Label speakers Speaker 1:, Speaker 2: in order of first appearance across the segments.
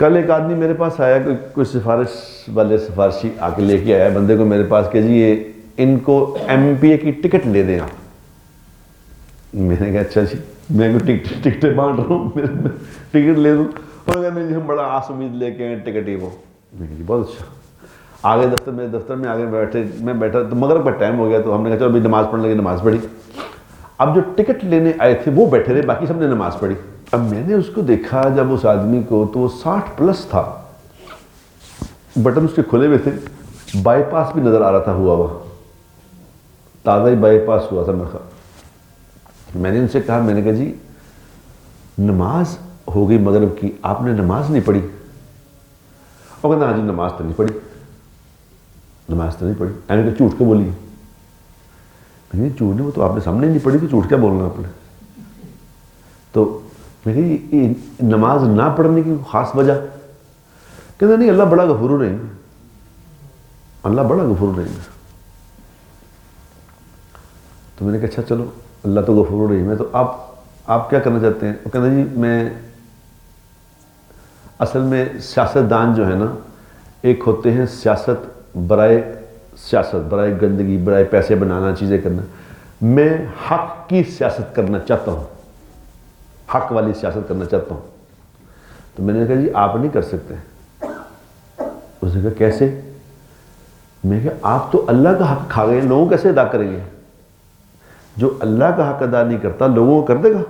Speaker 1: کل ایک آدمی میرے پاس آیا، کوئی سفارش والے سفارشی آ کے لے کے آیا بندے کو میرے پاس کہ جی یہ ان کو ایم پی اے کی ٹکٹ لے دیں آپ۔ میں نے کہا اچھا جی، میں کو ٹکٹیں بانٹ رہا ہوں، ٹکٹ لے دوں۔ اور کہتے جی ہم بڑا آس امید لے کے ہیں ٹکٹ ہی وہ۔ میں کہا جی بہت اچھا۔ آگے دفتر میں آگے میں بیٹھا تو مغرب کا ٹائم ہو گیا، تو ہم نے کہا چلو ابھی نماز پڑھنے لگے، نماز پڑھی۔ اب جو ٹکٹ لینے آئے تھے وہ بیٹھے رہے، باقی سب نے نماز پڑھی۔ اب میں نے اس کو دیکھا جب اس آدمی کو، تو وہ 60+ تھا، بٹن اس کے کھلے ہوئے تھے، بائی پاس بھی نظر آ رہا تھا ہوا ہوا، تازہ ہی بائی پاس ہوا تھا میرا خیال۔ میں نے ان سے کہا، میں نے کہا جی نماز ہو گئی مغرب کی، آپ نے نماز نہیں پڑھی؟ اور کہنا ہاں جی نماز تو نہیں پڑھی، نماز تو نہیں پڑھی۔ میں نے کہا جھوٹ کیوں بولی؟ میں نے جھوٹ نہیں، وہ تو آپ نے سامنے نہیں پڑھی، تو جھوٹ کیا بولنا آپ نے؟ تو میں نے کہا یہ نماز نہ پڑھنے کی خاص وجہ؟ کہتا نہیں، اللہ بڑا غفور الرحیم ہے، اللہ بڑا غفور الرحیم ہے۔ تو میں نے کہا اچھا چلو، اللہ تو غفور الرحیم ہے، تو آپ کیا کرنا چاہتے ہیں؟ وہ کہتا جی میں اصل میں سیاستدان جو ہے نا، ایک ہوتے ہیں سیاست برائے گندگی، برائے پیسے بنانا، چیزیں کرنا، میں حق کی سیاست کرنا چاہتا ہوں، حق والی سیاست کرنا چاہتا ہوں۔ تو میں نے کہا جی آپ نہیں کر سکتے۔ اس نے کہا کیسے؟ میں نے کہا آپ تو اللہ کا حق کھا گئے، لوگوں کیسے ادا کریں گے؟ جو اللہ کا حق ادا نہیں کرتا لوگوں کو کر دے گا،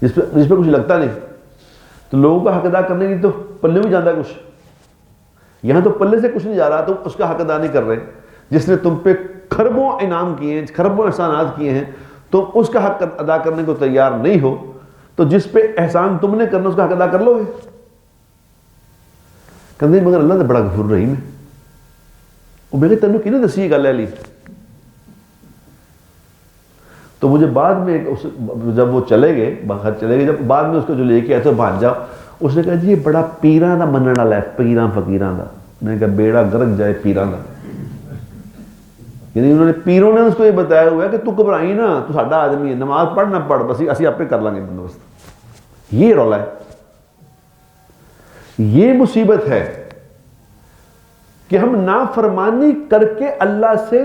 Speaker 1: جس پہ کچھ لگتا نہیں، تو لوگوں کا حق ادا کرنے کی تو پلے بھی جاتا ہے کچھ، یہاں تو پلے سے کچھ نہیں جا رہا، تم اس کا حق ادا نہیں کر رہے۔ جس نے تم پہ کھربوں انعام کیے ہیں، کھربوں احسانات کیے ہیں، تم اس کا حق ادا کرنے کو تیار نہیں ہو، تو جس پہ احسان تم نے کرنا اس کا حق ادا کر لو گے؟ کہتے ہیں مگر اللہ تو بڑا غفور رحیم ہے۔ وہ میں نے تینوں کی نہیں دسی یہ گل ہے لی؟ تو مجھے بعد میں جب وہ چلے گئے باہر چلے گئے، جب بعد میں اس کو جو لے کے آئے تو بھانجا، اس نے کہا جی یہ بڑا پیراں دا منن والا ہے، پیراں فقیراں دا۔ میں نے کہا بیڑا گرک جائے پیراں دا، یعنی انہوں نے پیروں نے اس کو یہ بتایا ہوا ہے کہ تو گھبرائی نا، تو ساڈا آدمی ہے، نماز پڑھ نہ پڑھ، بس اسی آپ پہ کر لیں گے بندوبست۔ یہ رولا ہے، یہ مصیبت ہے کہ ہم نافرمانی کر کے اللہ سے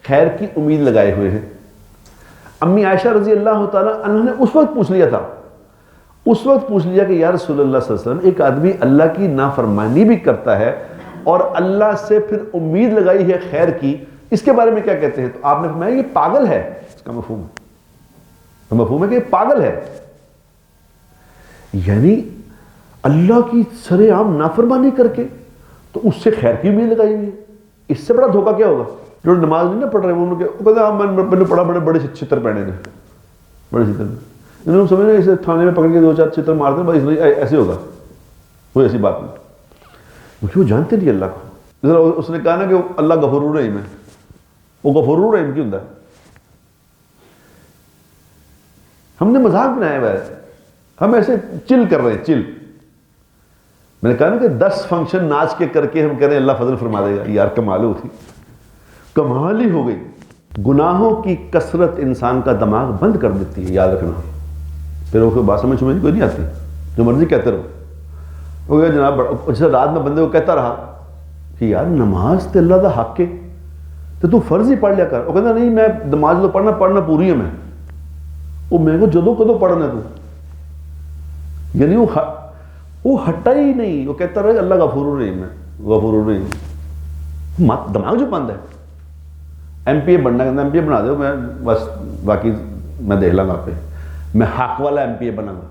Speaker 1: خیر کی امید لگائے ہوئے ہیں۔ امی عائشہ رضی اللہ تعالیٰ عنہ نے اس وقت پوچھ لیا کہ یا رسول اللہ صلی اللہ علیہ وسلم، ایک آدمی اللہ کی نافرمانی بھی کرتا ہے اور اللہ سے پھر امید لگائی ہے خیر کی، اس کے بارے میں کیا کہتے ہیں؟ تو آپ نے فرمایا یہ پاگل ہے۔ اس کا مفہوم ہے کہ یہ پاگل ہے، یعنی اللہ کی سر عام نافرمانی کر کے تو اس سے خیر کی امید لگائی ہوئی ہے، اس سے بڑا دھوکہ کیا ہوگا؟ جو نماز نہیں نہ پڑھ رہے وہ کہتے ہیں میں نے پڑھا، بڑے چھتر پہنے نے، بڑے چھتر، انہوں نے سمجھا اسے تھانے میں پکڑ کے 2-4 چھتر مار دیں بس ایسے ہوگا، کوئی ایسی بات نہیں، کیونکہ وہ جانتے نہیں اللہ کو۔ اس نے کہا نا کہ اللہ غفور الرحیم ہے، وہ غفور الرحیم کیوں ہوتا ہے؟ ہم نے مذاق بنایا ہوا ہے، ہم ایسے چل کر رہے ہیں، چل۔ میں نے کہا نا کہ 10 فنکشن ناچ کے کر کے ہم کہہ رہے ہیں اللہ فضل فرما دے گا، یار کمال ہوتی، کمال ہی ہو گئی۔ گناہوں کی کثرت انسان کا دماغ بند کر دیتی ہے، یاد رکھنا۔ پھر وہ بات سمجھ کوئی نہیں آتی، جو مرضی کہتے رہو۔ وہ جناب جیسے رات میں بندے کو کہتا رہا کہ یار نماز تے اللہ دا حق ہے، تو فرض ہی پڑھ لیا کر۔ وہ کہتا نہیں میں نماز تو پڑھنا پوری ہے میں، وہ میں کو جدوں کدوں پڑھنا تو، یعنی وہ ہٹا ہی نہیں، وہ کہتا رہا اللہ غفور الرحیم ہے، غفور الرحیم۔ دماغ جو بند ہے۔ ایم پی اے بننا کہتا ایم پی اے بنا دو، میں بس باقی میں دیکھ لوں گا، آپ پہ میں حق والا ایم پی اے بنا گا۔